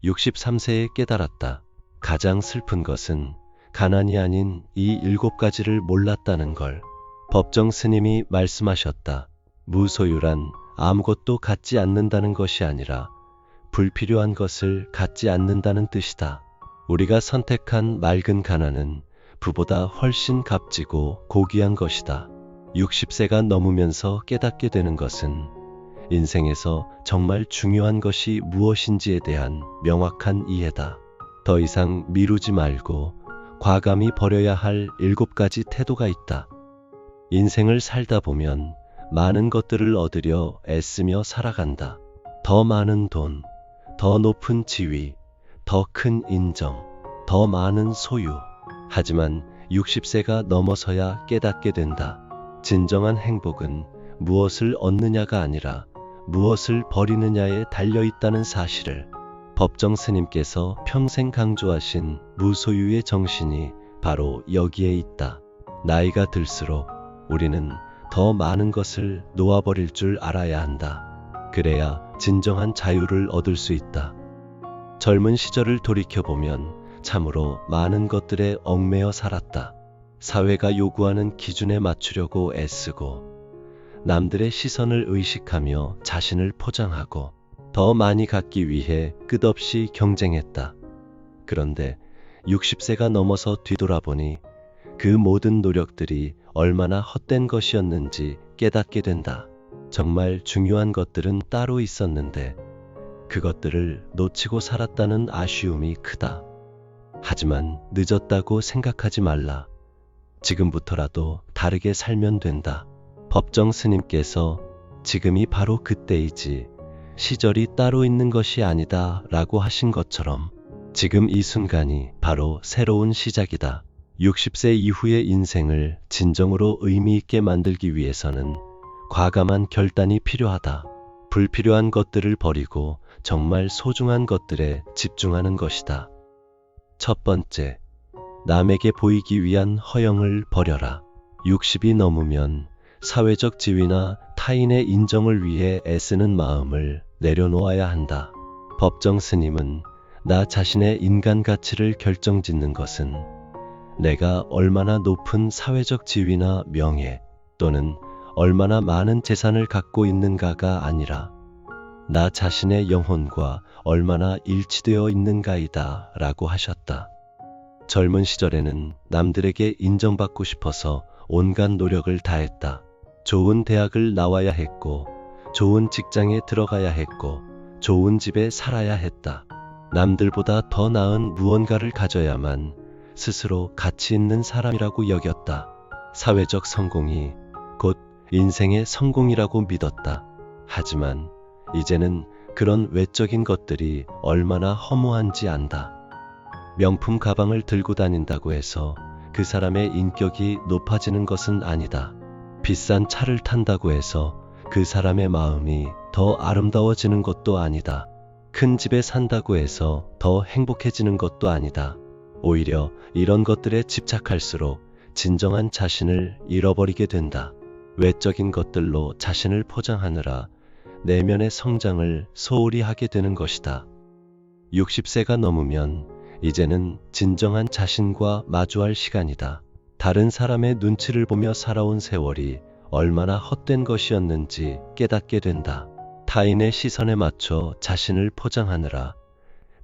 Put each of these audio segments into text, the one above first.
63세에 깨달았다. 가장 슬픈 것은 가난이 아닌 이 7가지를 몰랐다는 걸. 법정 스님이 말씀하셨다. 무소유란 아무것도 갖지 않는다는 것이 아니라 불필요한 것을 갖지 않는다는 뜻이다. 우리가 선택한 맑은 가난은 부보다 훨씬 값지고 고귀한 것이다. 60세가 넘으면서 깨닫게 되는 것은 인생에서 정말 중요한 것이 무엇인지에 대한 명확한 이해다. 더 이상 미루지 말고 과감히 버려야 할 7가지 태도가 있다. 인생을 살다 보면 많은 것들을 얻으려 애쓰며 살아간다. 더 많은 돈, 더 높은 지위, 더 큰 인정, 더 많은 소유. 하지만 60세가 넘어서야 깨닫게 된다. 진정한 행복은 무엇을 얻느냐가 아니라 무엇을 버리느냐에 달려있다는 사실을. 법정 스님께서 평생 강조하신 무소유의 정신이 바로 여기에 있다. 나이가 들수록 우리는 더 많은 것을 놓아버릴 줄 알아야 한다. 그래야 진정한 자유를 얻을 수 있다. 젊은 시절을 돌이켜보면 참으로 많은 것들에 얽매여 살았다. 사회가 요구하는 기준에 맞추려고 애쓰고 남들의 시선을 의식하며 자신을 포장하고 더 많이 갖기 위해 끝없이 경쟁했다. 그런데 60세가 넘어서 뒤돌아보니 그 모든 노력들이 얼마나 헛된 것이었는지 깨닫게 된다. 정말 중요한 것들은 따로 있었는데 그것들을 놓치고 살았다는 아쉬움이 크다. 하지만 늦었다고 생각하지 말라. 지금부터라도 다르게 살면 된다. 법정 스님께서 지금이 바로 그때이지 시절이 따로 있는 것이 아니다 라고 하신 것처럼 지금 이 순간이 바로 새로운 시작이다. 60세 이후의 인생을 진정으로 의미 있게 만들기 위해서는 과감한 결단이 필요하다. 불필요한 것들을 버리고 정말 소중한 것들에 집중하는 것이다. 첫 번째, 남에게 보이기 위한 허영을 버려라. 60이 넘으면 사회적 지위나 타인의 인정을 위해 애쓰는 마음을 내려놓아야 한다. 법정 스님은 나 자신의 인간 가치를 결정짓는 것은 내가 얼마나 높은 사회적 지위나 명예 또는 얼마나 많은 재산을 갖고 있는가가 아니라 나 자신의 영혼과 얼마나 일치되어 있는가이다 라고 하셨다. 젊은 시절에는 남들에게 인정받고 싶어서 온갖 노력을 다했다. 좋은 대학을 나와야 했고 좋은 직장에 들어가야 했고 좋은 집에 살아야 했다. 남들보다 더 나은 무언가를 가져야만 스스로 가치 있는 사람이라고 여겼다. 사회적 성공이 곧 인생의 성공이라고 믿었다. 하지만 이제는 그런 외적인 것들이 얼마나 허무한지 안다. 명품 가방을 들고 다닌다고 해서 그 사람의 인격이 높아지는 것은 아니다. 비싼 차를 탄다고 해서 그 사람의 마음이 더 아름다워지는 것도 아니다. 큰 집에 산다고 해서 더 행복해지는 것도 아니다. 오히려 이런 것들에 집착할수록 진정한 자신을 잃어버리게 된다. 외적인 것들로 자신을 포장하느라 내면의 성장을 소홀히 하게 되는 것이다. 60세가 넘으면 이제는 진정한 자신과 마주할 시간이다. 다른 사람의 눈치를 보며 살아온 세월이 얼마나 헛된 것이었는지 깨닫게 된다. 타인의 시선에 맞춰 자신을 포장하느라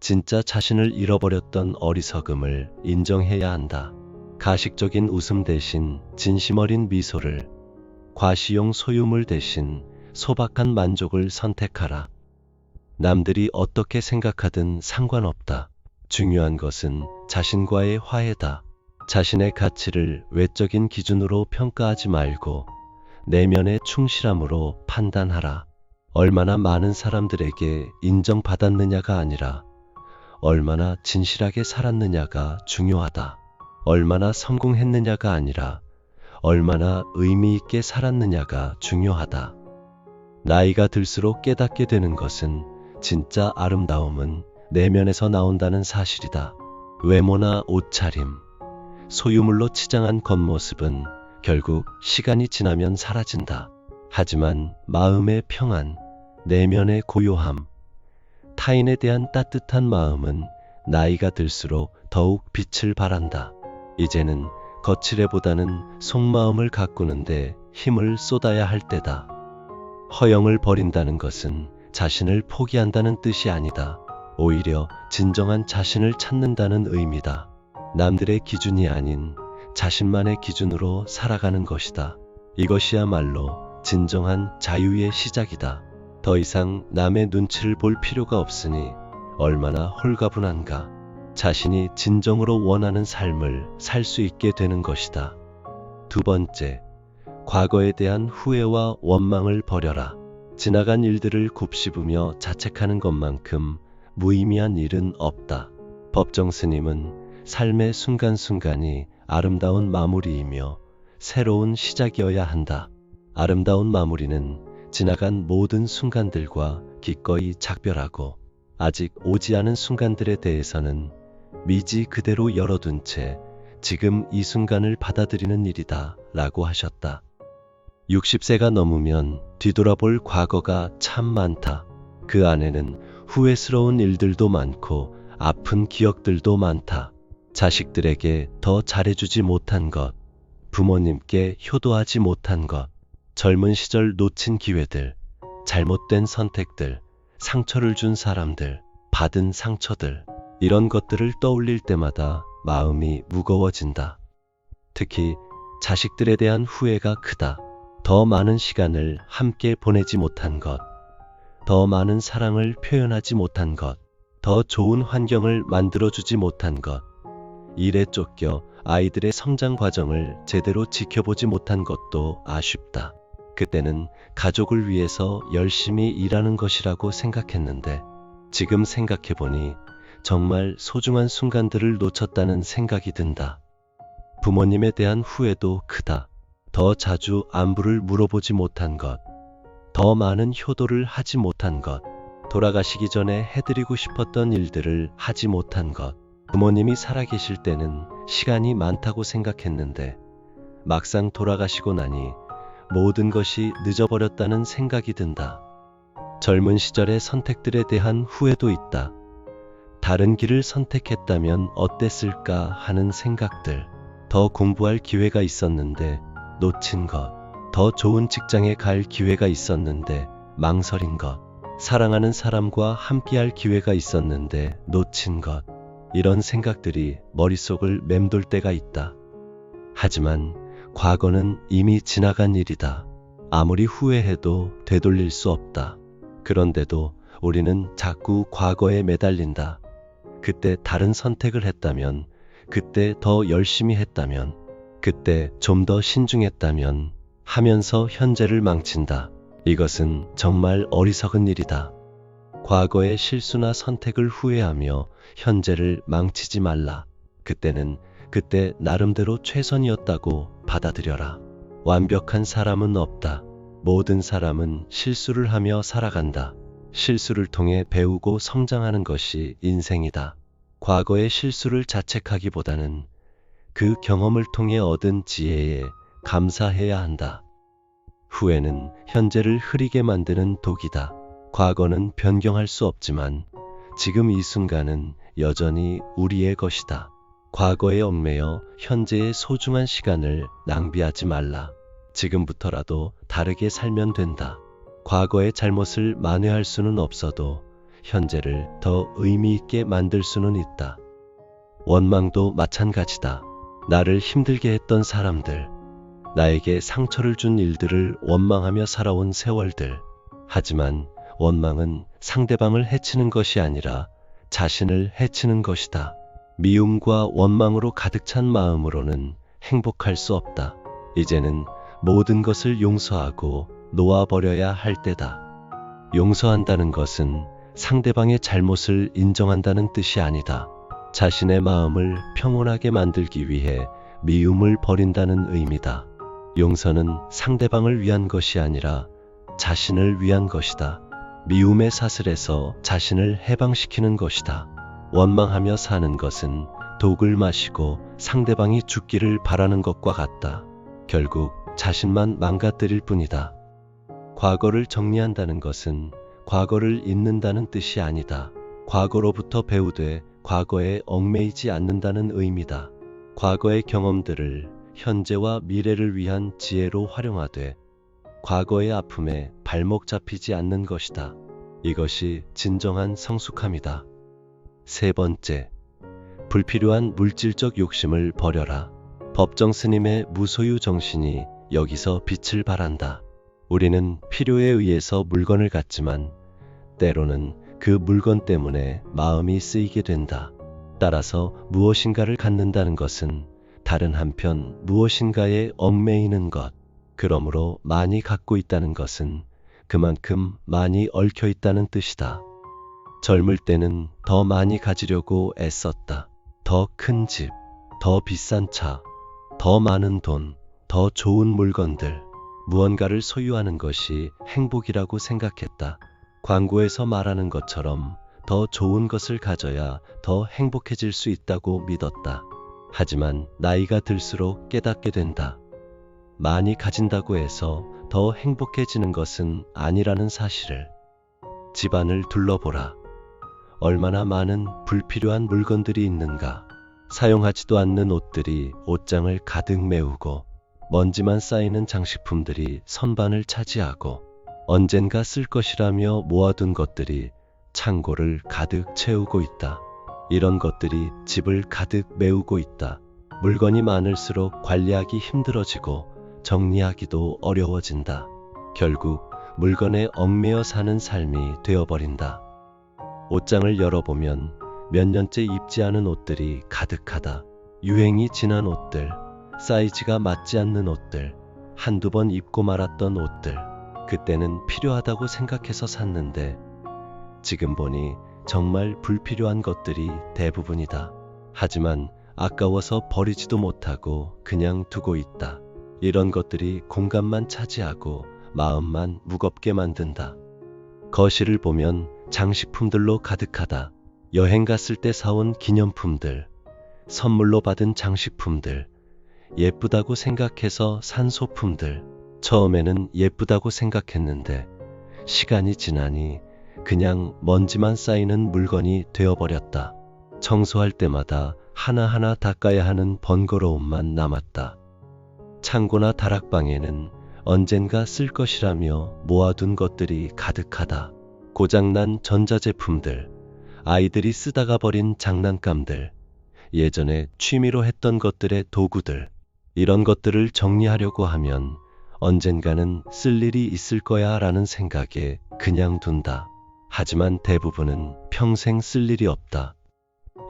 진짜 자신을 잃어버렸던 어리석음을 인정해야 한다. 가식적인 웃음 대신 진심 어린 미소를, 과시용 소유물 대신 소박한 만족을 선택하라. 남들이 어떻게 생각하든 상관없다. 중요한 것은 자신과의 화해다. 자신의 가치를 외적인 기준으로 평가하지 말고 내면의 충실함으로 판단하라. 얼마나 많은 사람들에게 인정받았느냐가 아니라 얼마나 진실하게 살았느냐가 중요하다. 얼마나 성공했느냐가 아니라 얼마나 의미 있게 살았느냐가 중요하다. 나이가 들수록 깨닫게 되는 것은 진짜 아름다움은 내면에서 나온다는 사실이다. 외모나 옷차림, 소유물로 치장한 겉모습은 결국 시간이 지나면 사라진다. 하지만 마음의 평안, 내면의 고요함, 타인에 대한 따뜻한 마음은 나이가 들수록 더욱 빛을 발한다. 이제는 거칠애보다는 속마음을 가꾸는데 힘을 쏟아야 할 때다. 허영을 버린다는 것은 자신을 포기한다는 뜻이 아니다. 오히려 진정한 자신을 찾는다는 의미다. 남들의 기준이 아닌 자신만의 기준으로 살아가는 것이다. 이것이야말로 진정한 자유의 시작이다. 더 이상 남의 눈치를 볼 필요가 없으니 얼마나 홀가분한가. 자신이 진정으로 원하는 삶을 살 수 있게 되는 것이다. 두 번째, 과거에 대한 후회와 원망을 버려라. 지나간 일들을 곱씹으며 자책하는 것만큼 무의미한 일은 없다. 법정 스님은 삶의 순간순간이 아름다운 마무리이며 새로운 시작이어야 한다. 아름다운 마무리는 지나간 모든 순간들과 기꺼이 작별하고 아직 오지 않은 순간들에 대해서는 미지 그대로 열어둔 채 지금 이 순간을 받아들이는 일이다 라고 하셨다. 60세가 넘으면 뒤돌아볼 과거가 참 많다. 그 안에는 후회스러운 일들도 많고 아픈 기억들도 많다. 자식들에게 더 잘해주지 못한 것, 부모님께 효도하지 못한 것, 젊은 시절 놓친 기회들, 잘못된 선택들, 상처를 준 사람들, 받은 상처들, 이런 것들을 떠올릴 때마다 마음이 무거워진다. 특히 자식들에 대한 후회가 크다. 더 많은 시간을 함께 보내지 못한 것, 더 많은 사랑을 표현하지 못한 것, 더 좋은 환경을 만들어주지 못한 것, 일에 쫓겨 아이들의 성장 과정을 제대로 지켜보지 못한 것도 아쉽다. 그때는 가족을 위해서 열심히 일하는 것이라고 생각했는데 지금 생각해보니 정말 소중한 순간들을 놓쳤다는 생각이 든다. 부모님에 대한 후회도 크다. 더 자주 안부를 물어보지 못한 것, 더 많은 효도를 하지 못한 것, 돌아가시기 전에 해드리고 싶었던 일들을 하지 못한 것. 부모님이 살아계실 때는 시간이 많다고 생각했는데 막상 돌아가시고 나니 모든 것이 늦어버렸다는 생각이 든다. 젊은 시절의 선택들에 대한 후회도 있다. 다른 길을 선택했다면 어땠을까 하는 생각들, 더 공부할 기회가 있었는데 놓친 것, 더 좋은 직장에 갈 기회가 있었는데 망설인 것, 사랑하는 사람과 함께할 기회가 있었는데 놓친 것, 이런 생각들이 머릿속을 맴돌 때가 있다. 하지만 과거는 이미 지나간 일이다. 아무리 후회해도 되돌릴 수 없다. 그런데도 우리는 자꾸 과거에 매달린다. 그때 다른 선택을 했다면, 그때 더 열심히 했다면, 그때 좀 더 신중했다면 하면서 현재를 망친다. 이것은 정말 어리석은 일이다. 과거의 실수나 선택을 후회하며 현재를 망치지 말라. 그때는 그때 나름대로 최선이었다고 받아들여라. 완벽한 사람은 없다. 모든 사람은 실수를 하며 살아간다. 실수를 통해 배우고 성장하는 것이 인생이다. 과거의 실수를 자책하기보다는 그 경험을 통해 얻은 지혜에 감사해야 한다. 후회는 현재를 흐리게 만드는 독이다. 과거는 변경할 수 없지만 지금 이 순간은 여전히 우리의 것이다. 과거에 얽매여 현재의 소중한 시간을 낭비하지 말라. 지금부터라도 다르게 살면 된다. 과거의 잘못을 만회할 수는 없어도 현재를 더 의미 있게 만들 수는 있다. 원망도 마찬가지다. 나를 힘들게 했던 사람들, 나에게 상처를 준 일들을 원망하며 살아온 세월들. 하지만 원망은 상대방을 해치는 것이 아니라 자신을 해치는 것이다. 미움과 원망으로 가득 찬 마음으로는 행복할 수 없다. 이제는 모든 것을 용서하고 놓아버려야 할 때다. 용서한다는 것은 상대방의 잘못을 인정한다는 뜻이 아니다. 자신의 마음을 평온하게 만들기 위해 미움을 버린다는 의미다. 용서는 상대방을 위한 것이 아니라 자신을 위한 것이다. 미움의 사슬에서 자신을 해방시키는 것이다. 원망하며 사는 것은 독을 마시고 상대방이 죽기를 바라는 것과 같다. 결국 자신만 망가뜨릴 뿐이다. 과거를 정리한다는 것은 과거를 잊는다는 뜻이 아니다. 과거로부터 배우되 과거에 얽매이지 않는다는 의미다. 과거의 경험들을 현재와 미래를 위한 지혜로 활용하되 과거의 아픔에 발목 잡히지 않는 것이다. 이것이 진정한 성숙함이다. 세 번째, 불필요한 물질적 욕심을 버려라. 법정 스님의 무소유 정신이 여기서 빛을 발한다. 우리는 필요에 의해서 물건을 갖지만 때로는 그 물건 때문에 마음이 쓰이게 된다. 따라서 무엇인가를 갖는다는 것은 다른 한편 무엇인가에 얽매이는 것, 그러므로 많이 갖고 있다는 것은 그만큼 많이 얽혀 있다는 뜻이다. 젊을 때는 더 많이 가지려고 애썼다. 더 큰 집, 더 비싼 차, 더 많은 돈, 더 좋은 물건들, 무언가를 소유하는 것이 행복이라고 생각했다. 광고에서 말하는 것처럼 더 좋은 것을 가져야 더 행복해질 수 있다고 믿었다. 하지만 나이가 들수록 깨닫게 된다. 많이 가진다고 해서 더 행복해지는 것은 아니라는 사실을. 집안을 둘러보라. 얼마나 많은 불필요한 물건들이 있는가. 사용하지도 않는 옷들이 옷장을 가득 메우고 먼지만 쌓이는 장식품들이 선반을 차지하고 언젠가 쓸 것이라며 모아둔 것들이 창고를 가득 채우고 있다. 이런 것들이 집을 가득 메우고 있다. 물건이 많을수록 관리하기 힘들어지고 정리하기도 어려워진다. 결국 물건에 얽매여 사는 삶이 되어버린다. 옷장을 열어보면 몇 년째 입지 않은 옷들이 가득하다. 유행이 지난 옷들, 사이즈가 맞지 않는 옷들, 한두 번 입고 말았던 옷들, 그때는 필요하다고 생각해서 샀는데 지금 보니 정말 불필요한 것들이 대부분이다. 하지만 아까워서 버리지도 못하고 그냥 두고 있다. 이런 것들이 공간만 차지하고 마음만 무겁게 만든다. 거실을 보면 장식품들로 가득하다. 여행 갔을 때 사온 기념품들, 선물로 받은 장식품들, 예쁘다고 생각해서 산 소품들. 처음에는 예쁘다고 생각했는데 시간이 지나니 그냥 먼지만 쌓이는 물건이 되어버렸다. 청소할 때마다 하나하나 닦아야 하는 번거로움만 남았다. 창고나 다락방에는 언젠가 쓸 것이라며 모아둔 것들이 가득하다. 고장난 전자제품들, 아이들이 쓰다가 버린 장난감들, 예전에 취미로 했던 것들의 도구들, 이런 것들을 정리하려고 하면 언젠가는 쓸 일이 있을 거야 라는 생각에 그냥 둔다. 하지만 대부분은 평생 쓸 일이 없다.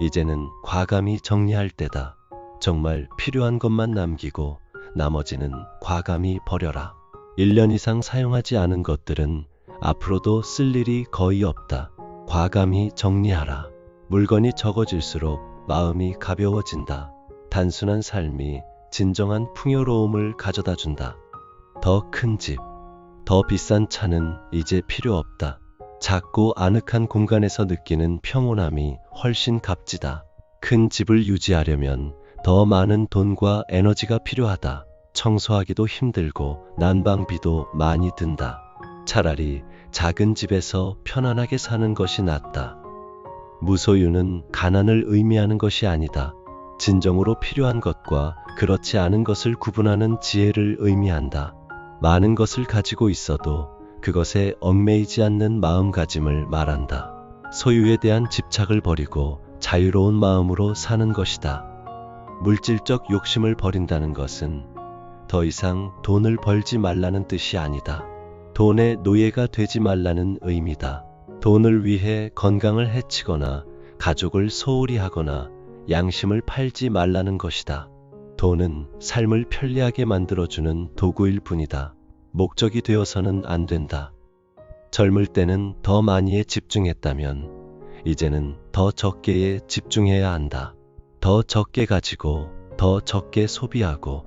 이제는 과감히 정리할 때다. 정말 필요한 것만 남기고 나머지는 과감히 버려라. 1년 이상 사용하지 않은 것들은 앞으로도 쓸 일이 거의 없다. 과감히 정리하라. 물건이 적어질수록 마음이 가벼워진다. 단순한 삶이 진정한 풍요로움을 가져다 준다. 더 큰 집, 더 비싼 차는 이제 필요 없다. 작고 아늑한 공간에서 느끼는 평온함이 훨씬 값지다. 큰 집을 유지하려면 더 많은 돈과 에너지가 필요하다. 청소하기도 힘들고 난방비도 많이 든다. 차라리 작은 집에서 편안하게 사는 것이 낫다. 무소유는 가난을 의미하는 것이 아니다. 진정으로 필요한 것과 그렇지 않은 것을 구분하는 지혜를 의미한다. 많은 것을 가지고 있어도 그것에 얽매이지 않는 마음가짐을 말한다. 소유에 대한 집착을 버리고 자유로운 마음으로 사는 것이다. 물질적 욕심을 버린다는 것은 더 이상 돈을 벌지 말라는 뜻이 아니다. 돈의 노예가 되지 말라는 의미다. 돈을 위해 건강을 해치거나 가족을 소홀히 하거나 양심을 팔지 말라는 것이다. 돈은 삶을 편리하게 만들어주는 도구일 뿐이다. 목적이 되어서는 안 된다. 젊을 때는 더 많이에 집중했다면 이제는 더 적게에 집중해야 한다. 더 적게 가지고 더 적게 소비하고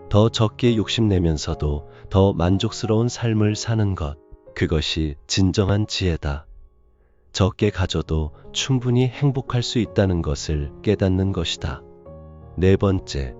더 적게 욕심내면서도 더 만족스러운 삶을 사는 것, 그것이 진정한 지혜다. 적게 가져도 충분히 행복할 수 있다는 것을 깨닫는 것이다. 네 번째,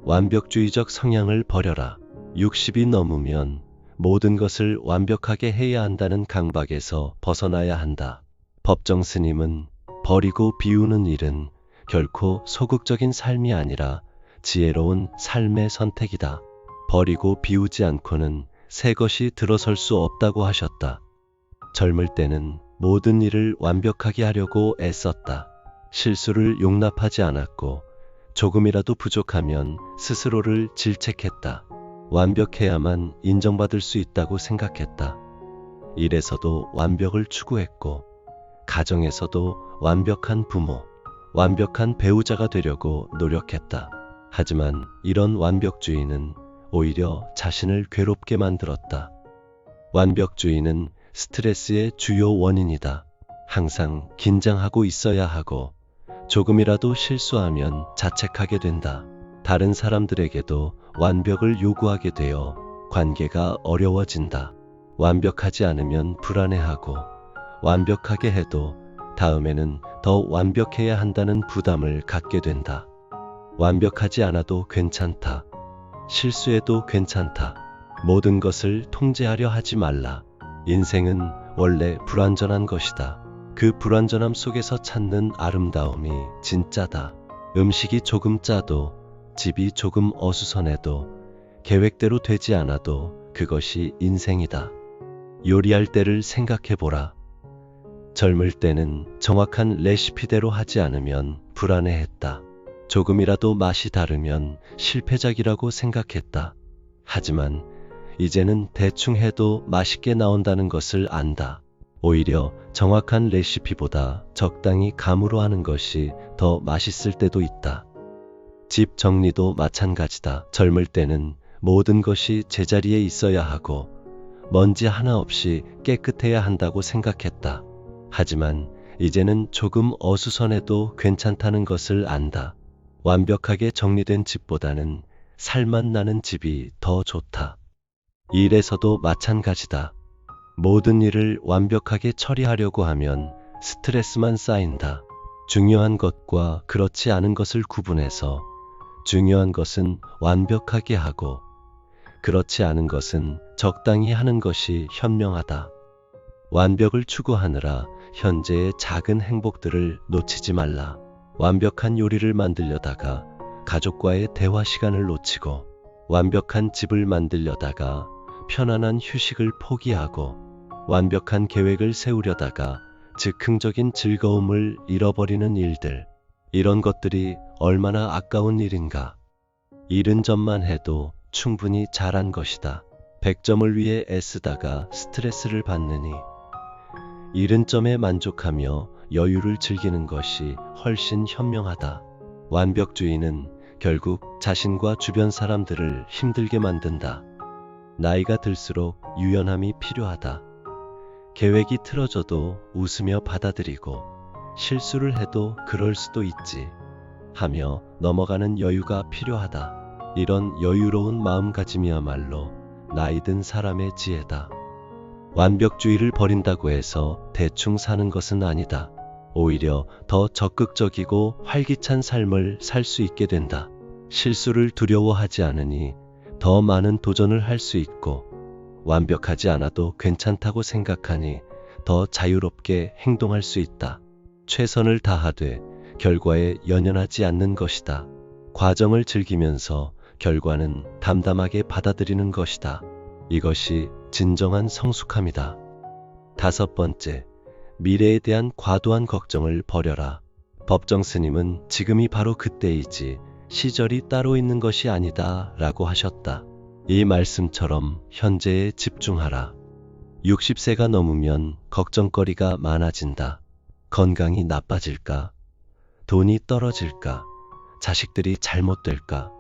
완벽주의적 성향을 버려라. 60이 넘으면 모든 것을 완벽하게 해야 한다는 강박에서 벗어나야 한다. 법정 스님은 버리고 비우는 일은 결코 소극적인 삶이 아니라 지혜로운 삶의 선택이다. 버리고 비우지 않고는 새 것이 들어설 수 없다고 하셨다. 젊을 때는 모든 일을 완벽하게 하려고 애썼다. 실수를 용납하지 않았고 조금이라도 부족하면 스스로를 질책했다. 완벽해야만 인정받을 수 있다고 생각했다. 일에서도 완벽을 추구했고 가정에서도 완벽한 부모, 완벽한 배우자가 되려고 노력했다. 하지만 이런 완벽주의는 오히려 자신을 괴롭게 만들었다. 완벽주의는 스트레스의 주요 원인이다. 항상 긴장하고 있어야 하고 조금이라도 실수하면 자책하게 된다. 다른 사람들에게도 완벽을 요구하게 되어 관계가 어려워진다. 완벽하지 않으면 불안해하고 완벽하게 해도 다음에는 더 완벽해야 한다는 부담을 갖게 된다. 완벽하지 않아도 괜찮다. 실수해도 괜찮다. 모든 것을 통제하려 하지 말라. 인생은 원래 불완전한 것이다. 그 불완전함 속에서 찾는 아름다움이 진짜다. 음식이 조금 짜도, 집이 조금 어수선해도, 계획대로 되지 않아도 그것이 인생이다. 요리할 때를 생각해보라. 젊을 때는 정확한 레시피대로 하지 않으면 불안해했다. 조금이라도 맛이 다르면 실패작이라고 생각했다. 하지만 이제는 대충 해도 맛있게 나온다는 것을 안다. 오히려 정확한 레시피보다 적당히 감으로 하는 것이 더 맛있을 때도 있다. 집 정리도 마찬가지다. 젊을 때는 모든 것이 제자리에 있어야 하고 먼지 하나 없이 깨끗해야 한다고 생각했다. 하지만 이제는 조금 어수선해도 괜찮다는 것을 안다. 완벽하게 정리된 집보다는 살맛 나는 집이 더 좋다. 일에서도 마찬가지다. 모든 일을 완벽하게 처리하려고 하면 스트레스만 쌓인다. 중요한 것과 그렇지 않은 것을 구분해서 중요한 것은 완벽하게 하고 그렇지 않은 것은 적당히 하는 것이 현명하다. 완벽을 추구하느라 현재의 작은 행복들을 놓치지 말라. 완벽한 요리를 만들려다가 가족과의 대화 시간을 놓치고 완벽한 집을 만들려다가 편안한 휴식을 포기하고 완벽한 계획을 세우려다가 즉흥적인 즐거움을 잃어버리는 일들. 이런 것들이 얼마나 아까운 일인가. 70점만 해도 충분히 잘한 것이다. 100점을 위해 애쓰다가 스트레스를 받느니 70점에 만족하며 여유를 즐기는 것이 훨씬 현명하다. 완벽주의는 결국 자신과 주변 사람들을 힘들게 만든다. 나이가 들수록 유연함이 필요하다. 계획이 틀어져도 웃으며 받아들이고 실수를 해도 그럴 수도 있지 하며 넘어가는 여유가 필요하다. 이런 여유로운 마음가짐이야말로 나이 든 사람의 지혜다. 완벽주의를 버린다고 해서 대충 사는 것은 아니다. 오히려 더 적극적이고 활기찬 삶을 살 수 있게 된다. 실수를 두려워하지 않으니 더 많은 도전을 할 수 있고 완벽하지 않아도 괜찮다고 생각하니 더 자유롭게 행동할 수 있다. 최선을 다하되 결과에 연연하지 않는 것이다. 과정을 즐기면서 결과는 담담하게 받아들이는 것이다. 이것이 진정한 성숙함이다. 5번째, 미래에 대한 과도한 걱정을 버려라. 법정 스님은 지금이 바로 그때이지 시절이 따로 있는 것이 아니다 라고 하셨다. 이 말씀처럼 현재에 집중하라. 60세가 넘으면 걱정거리가 많아진다. 건강이 나빠질까? 돈이 떨어질까? 자식들이 잘못될까?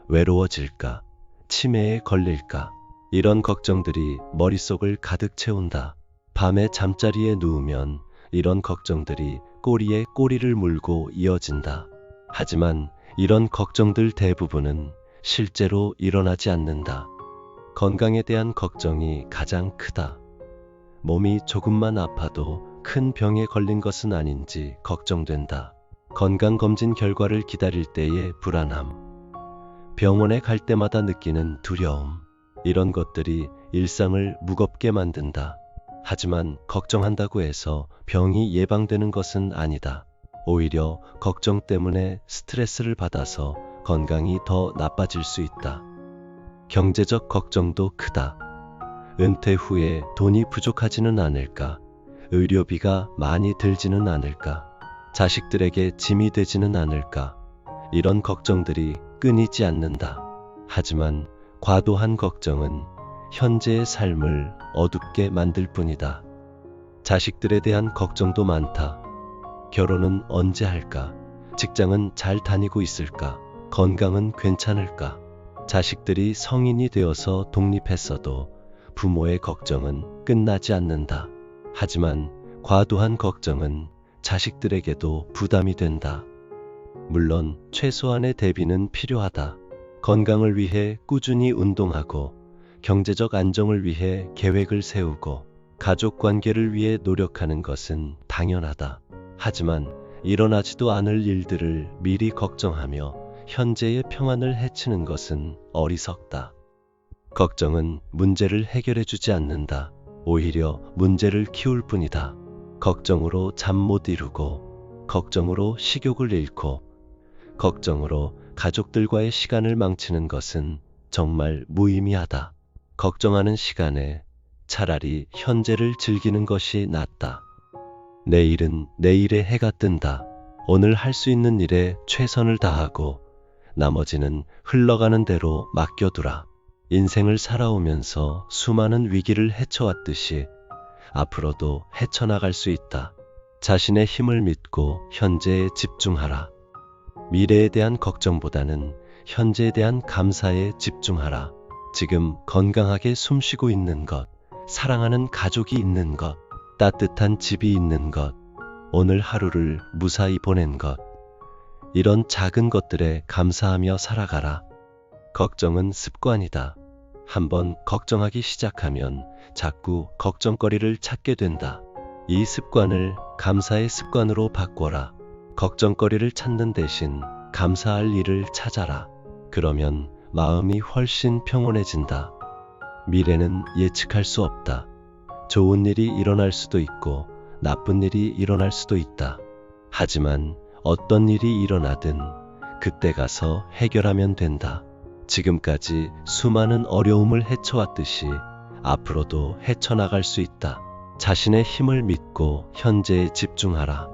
외로워질까? 치매에 걸릴까? 이런 걱정들이 머릿속을 가득 채운다. 밤에 잠자리에 누우면 이런 걱정들이 꼬리에 꼬리를 물고 이어진다. 하지만 이런 걱정들 대부분은 실제로 일어나지 않는다. 건강에 대한 걱정이 가장 크다. 몸이 조금만 아파도 큰 병에 걸린 것은 아닌지 걱정된다. 건강검진 결과를 기다릴 때의 불안함, 병원에 갈 때마다 느끼는 두려움, 이런 것들이 일상을 무겁게 만든다. 하지만 걱정한다고 해서 병이 예방되는 것은 아니다. 오히려 걱정 때문에 스트레스를 받아서 건강이 더 나빠질 수 있다. 경제적 걱정도 크다. 은퇴 후에 돈이 부족하지는 않을까? 의료비가 많이 들지는 않을까? 자식들에게 짐이 되지는 않을까? 이런 걱정들이 끊이지 않는다. 하지만 과도한 걱정은 현재의 삶을 어둡게 만들 뿐이다. 자식들에 대한 걱정도 많다. 결혼은 언제 할까? 직장은 잘 다니고 있을까? 건강은 괜찮을까? 자식들이 성인이 되어서 독립했어도 부모의 걱정은 끝나지 않는다. 하지만 과도한 걱정은 자식들에게도 부담이 된다. 물론 최소한의 대비는 필요하다. 건강을 위해 꾸준히 운동하고 경제적 안정을 위해 계획을 세우고 가족 관계를 위해 노력하는 것은 당연하다. 하지만 일어나지도 않을 일들을 미리 걱정하며 현재의 평안을 해치는 것은 어리석다. 걱정은 문제를 해결해 주지 않는다. 오히려 문제를 키울 뿐이다. 걱정으로 잠 못 이루고, 걱정으로 식욕을 잃고, 걱정으로 가족들과의 시간을 망치는 것은 정말 무의미하다. 걱정하는 시간에 차라리 현재를 즐기는 것이 낫다. 내일은 내일의 해가 뜬다. 오늘 할 수 있는 일에 최선을 다하고 나머지는 흘러가는 대로 맡겨두라. 인생을 살아오면서 수많은 위기를 헤쳐왔듯이 앞으로도 헤쳐나갈 수 있다. 자신의 힘을 믿고 현재에 집중하라. 미래에 대한 걱정보다는 현재에 대한 감사에 집중하라. 지금 건강하게 숨쉬고 있는 것, 사랑하는 가족이 있는 것, 따뜻한 집이 있는 것, 오늘 하루를 무사히 보낸 것, 이런 작은 것들에 감사하며 살아가라. 걱정은 습관이다. 한번 걱정하기 시작하면 자꾸 걱정거리를 찾게 된다. 이 습관을 감사의 습관으로 바꿔라. 걱정거리를 찾는 대신 감사할 일을 찾아라. 그러면 마음이 훨씬 평온해진다. 미래는 예측할 수 없다. 좋은 일이 일어날 수도 있고 나쁜 일이 일어날 수도 있다. 하지만 어떤 일이 일어나든 그때 가서 해결하면 된다. 지금까지 수많은 어려움을 헤쳐왔듯이 앞으로도 헤쳐나갈 수 있다. 자신의 힘을 믿고 현재에 집중하라.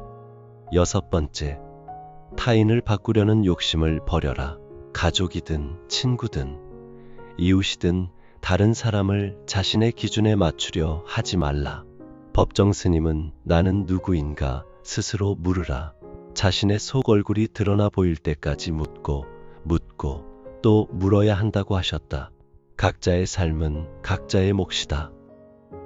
6번째, 타인을 바꾸려는 욕심을 버려라. 가족이든 친구든 이웃이든 다른 사람을 자신의 기준에 맞추려 하지 말라. 법정 스님은 나는 누구인가 스스로 물으라. 자신의 속 얼굴이 드러나 보일 때까지 묻고 또 물어야 한다고 하셨다. 각자의 삶은 각자의 몫이다.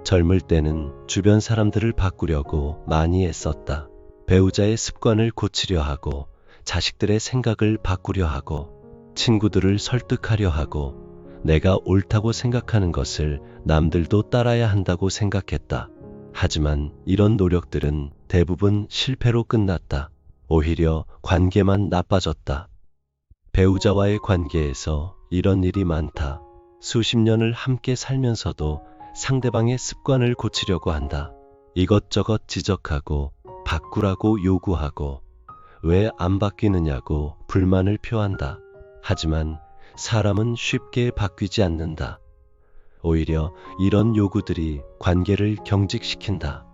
젊을 때는 주변 사람들을 바꾸려고 많이 애썼다. 배우자의 습관을 고치려 하고, 자식들의 생각을 바꾸려 하고, 친구들을 설득하려 하고, 내가 옳다고 생각하는 것을 남들도 따라야 한다고 생각했다. 하지만 이런 노력들은 대부분 실패로 끝났다. 오히려 관계만 나빠졌다. 배우자와의 관계에서 이런 일이 많다. 수십 년을 함께 살면서도 상대방의 습관을 고치려고 한다. 이것저것 지적하고 바꾸라고 요구하고 왜 안 바뀌느냐고 불만을 표한다. 하지만 사람은 쉽게 바뀌지 않는다. 오히려 이런 요구들이 관계를 경직시킨다.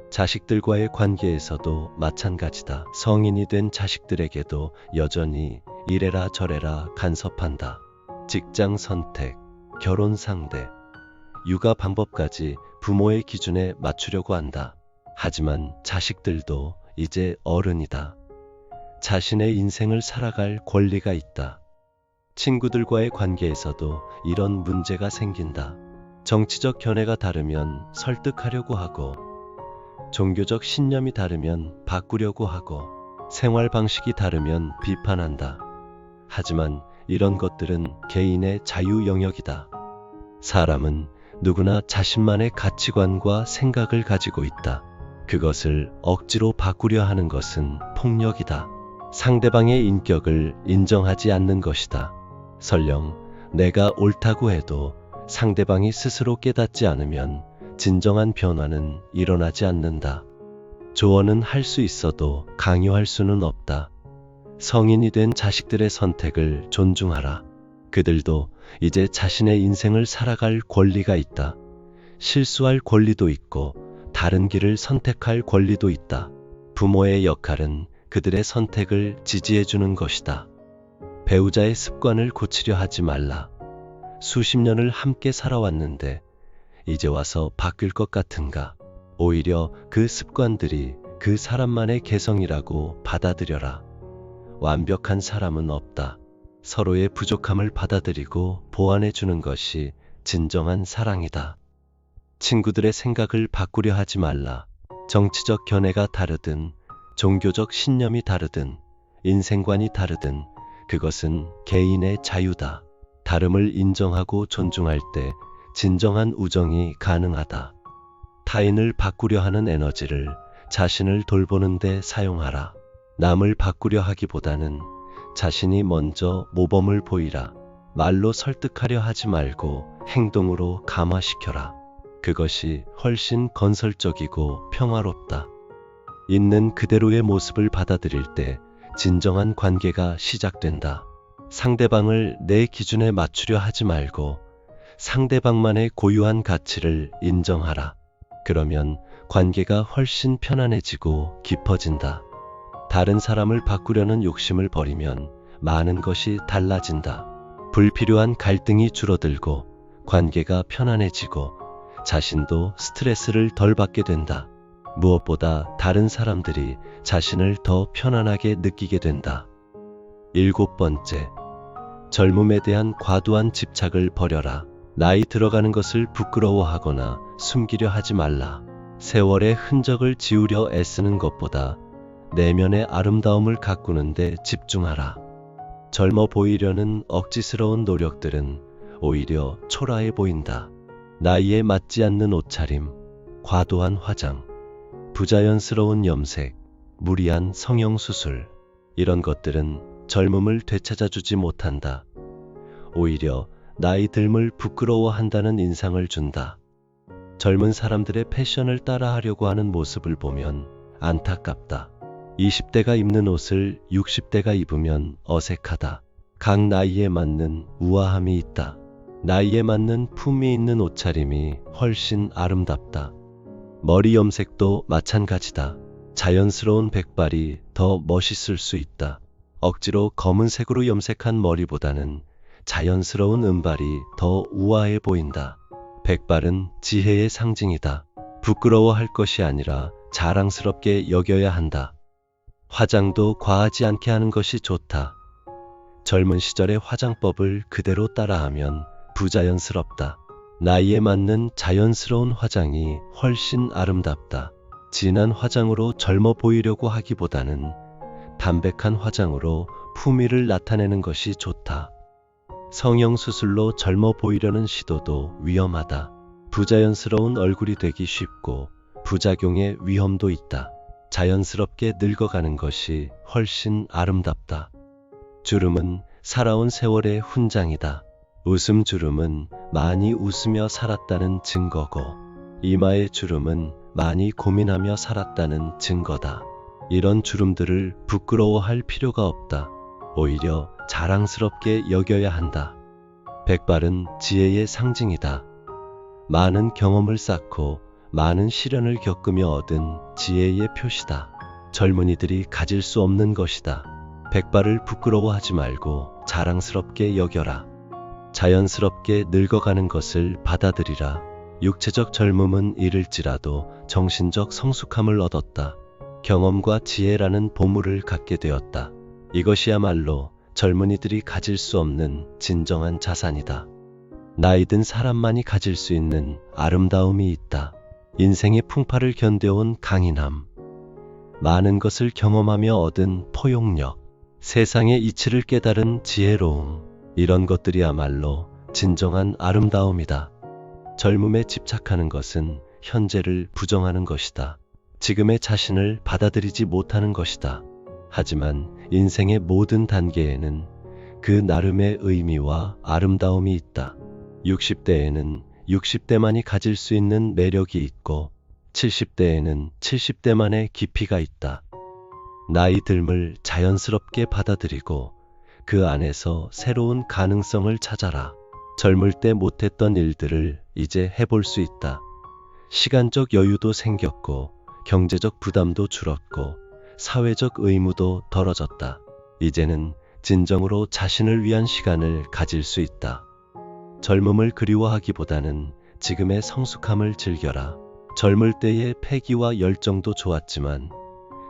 자식들과의 관계에서도 마찬가지다. 성인이 된 자식들에게도 여전히 이래라 저래라 간섭한다. 직장 선택, 결혼 상대, 육아 방법까지 부모의 기준에 맞추려고 한다. 하지만 자식들도 이제 어른이다. 자신의 인생을 살아갈 권리가 있다. 친구들과의 관계에서도 이런 문제가 생긴다. 정치적 견해가 다르면 설득하려고 하고, 종교적 신념이 다르면 바꾸려고 하고, 생활 방식이 다르면 비판한다. 하지만 이런 것들은 개인의 자유 영역이다. 사람은 누구나 자신만의 가치관과 생각을 가지고 있다. 그것을 억지로 바꾸려 하는 것은 폭력이다. 상대방의 인격을 인정하지 않는 것이다. 설령 내가 옳다고 해도 상대방이 스스로 깨닫지 않으면 진정한 변화는 일어나지 않는다. 조언은 할 수 있어도 강요할 수는 없다. 성인이 된 자식들의 선택을 존중하라. 그들도 이제 자신의 인생을 살아갈 권리가 있다. 실수할 권리도 있고 다른 길을 선택할 권리도 있다. 부모의 역할은 그들의 선택을 지지해주는 것이다. 배우자의 습관을 고치려 하지 말라. 수십 년을 함께 살아왔는데 이제 와서 바뀔 것 같은가? 오히려 그 습관들이 그 사람만의 개성이라고 받아들여라. 완벽한 사람은 없다. 서로의 부족함을 받아들이고 보완해 주는 것이 진정한 사랑이다. 친구들의 생각을 바꾸려 하지 말라. 정치적 견해가 다르든 종교적 신념이 다르든 인생관이 다르든 그것은 개인의 자유다. 다름을 인정하고 존중할 때 진정한 우정이 가능하다. 타인을 바꾸려 하는 에너지를 자신을 돌보는 데 사용하라. 남을 바꾸려 하기보다는 자신이 먼저 모범을 보이라. 말로 설득하려 하지 말고 행동으로 감화시켜라. 그것이 훨씬 건설적이고 평화롭다. 있는 그대로의 모습을 받아들일 때 진정한 관계가 시작된다. 상대방을 내 기준에 맞추려 하지 말고 상대방만의 고유한 가치를 인정하라. 그러면 관계가 훨씬 편안해지고 깊어진다. 다른 사람을 바꾸려는 욕심을 버리면 많은 것이 달라진다. 불필요한 갈등이 줄어들고 관계가 편안해지고 자신도 스트레스를 덜 받게 된다. 무엇보다 다른 사람들이 자신을 더 편안하게 느끼게 된다. 7번째, 젊음에 대한 과도한 집착을 버려라. 나이 들어가는 것을 부끄러워하거나 숨기려 하지 말라. 세월의 흔적을 지우려 애쓰는 것보다 내면의 아름다움을 가꾸는 데 집중하라. 젊어 보이려는 억지스러운 노력들은 오히려 초라해 보인다. 나이에 맞지 않는 옷차림, 과도한 화장, 부자연스러운 염색, 무리한 성형수술, 이런 것들은 젊음을 되찾아주지 못한다. 오히려 나이 듦을 부끄러워한다는 인상을 준다. 젊은 사람들의 패션을 따라하려고 하는 모습을 보면 안타깝다. 20대가 입는 옷을 60대가 입으면 어색하다. 각 나이에 맞는 우아함이 있다. 나이에 맞는 품위 있는 옷차림이 훨씬 아름답다. 머리 염색도 마찬가지다. 자연스러운 백발이 더 멋있을 수 있다. 억지로 검은색으로 염색한 머리보다는 자연스러운 은발이 더 우아해 보인다. 백발은 지혜의 상징이다. 부끄러워할 것이 아니라 자랑스럽게 여겨야 한다. 화장도 과하지 않게 하는 것이 좋다. 젊은 시절의 화장법을 그대로 따라하면 부자연스럽다. 나이에 맞는 자연스러운 화장이 훨씬 아름답다. 진한 화장으로 젊어 보이려고 하기보다는 담백한 화장으로 품위를 나타내는 것이 좋다. 성형수술로 젊어 보이려는 시도도 위험하다. 부자연스러운 얼굴이 되기 쉽고 부작용의 위험도 있다. 자연스럽게 늙어가는 것이 훨씬 아름답다. 주름은 살아온 세월의 훈장이다. 웃음 주름은 많이 웃으며 살았다는 증거고, 이마의 주름은 많이 고민하며 살았다는 증거다. 이런 주름들을 부끄러워할 필요가 없다. 오히려 자랑스럽게 여겨야 한다. 백발은 지혜의 상징이다. 많은 경험을 쌓고 많은 시련을 겪으며 얻은 지혜의 표시다. 젊은이들이 가질 수 없는 것이다. 백발을 부끄러워하지 말고 자랑스럽게 여겨라. 자연스럽게 늙어가는 것을 받아들이라. 육체적 젊음은 이를지라도 정신적 성숙함을 얻었다. 경험과 지혜라는 보물을 갖게 되었다. 이것이야말로 젊은이들이 가질 수 없는 진정한 자산이다. 나이 든 사람만이 가질 수 있는 아름다움이 있다. 인생의 풍파를 견뎌온 강인함, 많은 것을 경험하며 얻은 포용력, 세상의 이치를 깨달은 지혜로움, 이런 것들이야말로 진정한 아름다움이다. 젊음에 집착하는 것은 현재를 부정하는 것이다. 지금의 자신을 받아들이지 못하는 것이다. 하지만 인생의 모든 단계에는 그 나름의 의미와 아름다움이 있다. 60대에는 60대만이 가질 수 있는 매력이 있고 70대에는 70대만의 깊이가 있다. 나이 듦을 자연스럽게 받아들이고 그 안에서 새로운 가능성을 찾아라. 젊을 때 못했던 일들을 이제 해볼 수 있다. 시간적 여유도 생겼고 경제적 부담도 줄었고 사회적 의무도 덜어졌다. 이제는 진정으로 자신을 위한 시간을 가질 수 있다. 젊음을 그리워하기보다는 지금의 성숙함을 즐겨라. 젊을 때의 패기와 열정도 좋았지만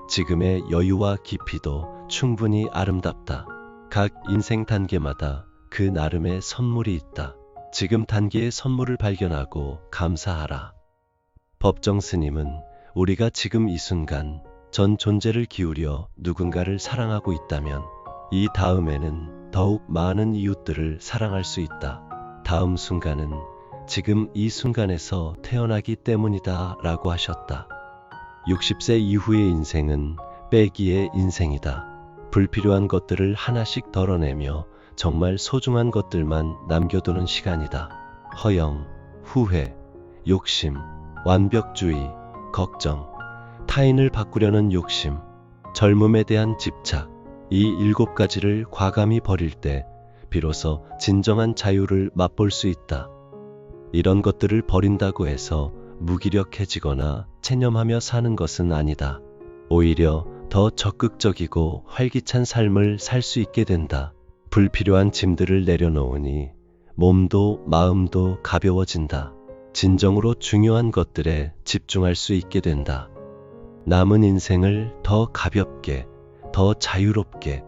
지금의 여유와 깊이도 충분히 아름답다. 각 인생 단계마다 그 나름의 선물이 있다. 지금 단계의 선물을 발견하고 감사하라. 법정 스님은 우리가 지금 이 순간 전 존재를 기울여 누군가를 사랑하고 있다면 이 다음에는 더욱 많은 이웃들을 사랑할 수 있다. 다음 순간은 지금 이 순간에서 태어나기 때문이다 라고 하셨다. 60세 이후의 인생은 빼기의 인생이다. 불필요한 것들을 하나씩 덜어내며 정말 소중한 것들만 남겨두는 시간이다. 허영, 후회, 욕심, 완벽주의, 걱정, 타인을 바꾸려는 욕심, 젊음에 대한 집착, 이 7가지를 과감히 버릴 때 비로소 진정한 자유를 맛볼 수 있다. 이런 것들을 버린다고 해서 무기력해지거나 체념하며 사는 것은 아니다. 오히려 더 적극적이고 활기찬 삶을 살 수 있게 된다. 불필요한 짐들을 내려놓으니 몸도 마음도 가벼워진다. 진정으로 중요한 것들에 집중할 수 있게 된다. 남은 인생을 더 가볍게, 더 자유롭게,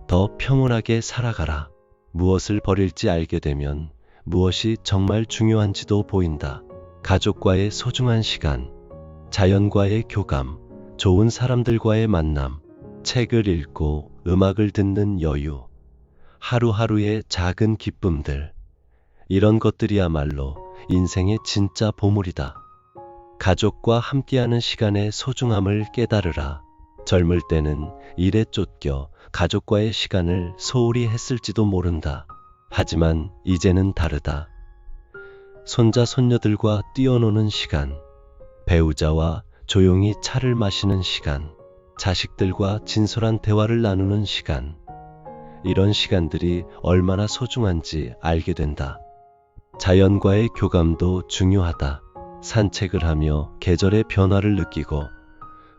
더 평온하게 살아가라. 무엇을 버릴지 알게 되면 무엇이 정말 중요한지도 보인다. 가족과의 소중한 시간, 자연과의 교감, 좋은 사람들과의 만남, 책을 읽고 음악을 듣는 여유, 하루하루의 작은 기쁨들, 이런 것들이야말로 인생의 진짜 보물이다. 가족과 함께하는 시간의 소중함을 깨달으라. 젊을 때는 일에 쫓겨 가족과의 시간을 소홀히 했을지도 모른다. 하지만 이제는 다르다. 손자 손녀들과 뛰어노는 시간, 배우자와 조용히 차를 마시는 시간, 자식들과 진솔한 대화를 나누는 시간, 이런 시간들이 얼마나 소중한지 알게 된다. 자연과의 교감도 중요하다. 산책을 하며 계절의 변화를 느끼고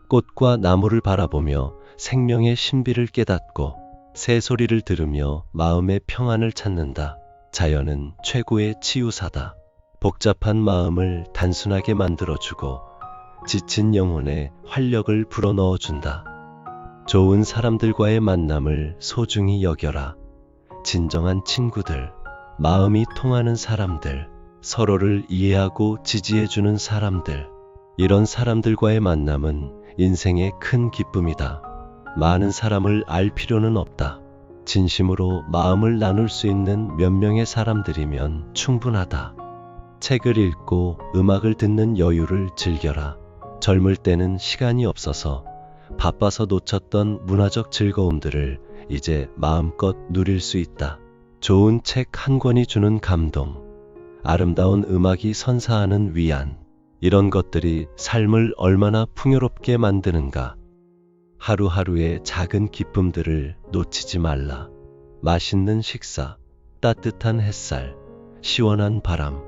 꽃과 나무를 바라보며 생명의 신비를 깨닫고 새소리를 들으며 마음의 평안을 찾는다. 자연은 최고의 치유사다. 복잡한 마음을 단순하게 만들어주고 지친 영혼에 활력을 불어넣어준다. 좋은 사람들과의 만남을 소중히 여겨라. 진정한 친구들, 마음이 통하는 사람들, 서로를 이해하고 지지해주는 사람들, 이런 사람들과의 만남은 인생의 큰 기쁨이다. 많은 사람을 알 필요는 없다. 진심으로 마음을 나눌 수 있는 몇 명의 사람들이면 충분하다. 책을 읽고 음악을 듣는 여유를 즐겨라. 젊을 때는 시간이 없어서 바빠서 놓쳤던 문화적 즐거움들을 이제 마음껏 누릴 수 있다. 좋은 책 한 권이 주는 감동, 아름다운 음악이 선사하는 위안, 이런 것들이 삶을 얼마나 풍요롭게 만드는가. 하루하루의 작은 기쁨들을 놓치지 말라. 맛있는 식사, 따뜻한 햇살, 시원한 바람,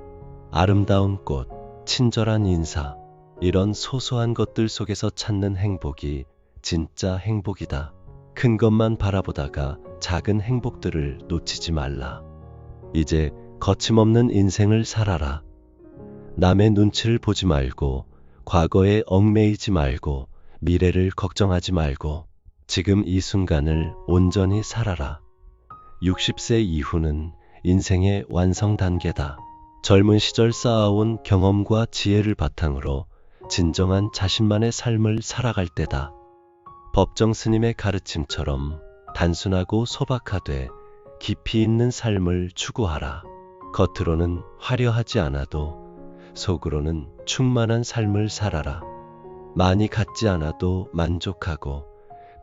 아름다운 꽃, 친절한 인사, 이런 소소한 것들 속에서 찾는 행복이 진짜 행복이다. 큰 것만 바라보다가 작은 행복들을 놓치지 말라. 이제 거침없는 인생을 살아라. 남의 눈치를 보지 말고, 과거에 얽매이지 말고, 미래를 걱정하지 말고, 지금 이 순간을 온전히 살아라. 60세 이후는 인생의 완성 단계다. 젊은 시절 쌓아온 경험과 지혜를 바탕으로 진정한 자신만의 삶을 살아갈 때다. 법정 스님의 가르침처럼 단순하고 소박하되 깊이 있는 삶을 추구하라. 겉으로는 화려하지 않아도 속으로는 충만한 삶을 살아라. 많이 갖지 않아도 만족하고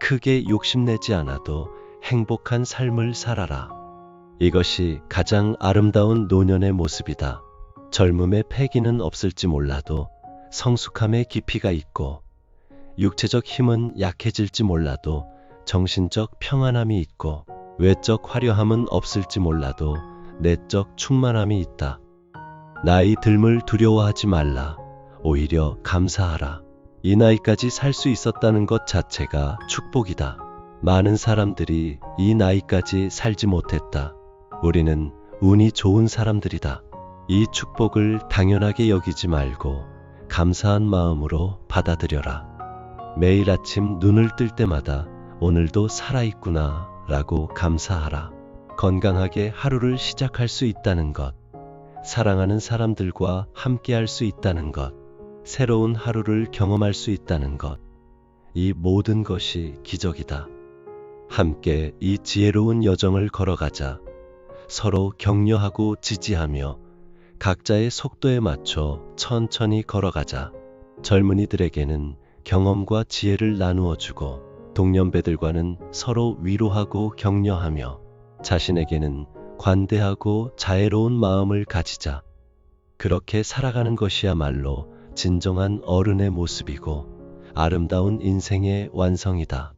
크게 욕심내지 않아도 행복한 삶을 살아라. 이것이 가장 아름다운 노년의 모습이다. 젊음의 패기는 없을지 몰라도 성숙함의 깊이가 있고, 육체적 힘은 약해질지 몰라도 정신적 평안함이 있고, 외적 화려함은 없을지 몰라도 내적 충만함이 있다. 나이 듦을 두려워하지 말라. 오히려 감사하라. 이 나이까지 살 수 있었다는 것 자체가 축복이다. 많은 사람들이 이 나이까지 살지 못했다. 우리는 운이 좋은 사람들이다. 이 축복을 당연하게 여기지 말고 감사한 마음으로 받아들여라. 매일 아침 눈을 뜰 때마다 오늘도 살아있구나 라고 감사하라. 건강하게 하루를 시작할 수 있다는 것, 사랑하는 사람들과 함께할 수 있다는 것, 새로운 하루를 경험할 수 있다는 것, 이 모든 것이 기적이다. 함께 이 지혜로운 여정을 걸어가자. 서로 격려하고 지지하며 각자의 속도에 맞춰 천천히 걸어가자. 젊은이들에게는 경험과 지혜를 나누어 주고, 동년배들과는 서로 위로하고 격려하며, 자신에게는 관대하고 자애로운 마음을 가지자. 그렇게 살아가는 것이야말로 진정한 어른의 모습이고 아름다운 인생의 완성이다.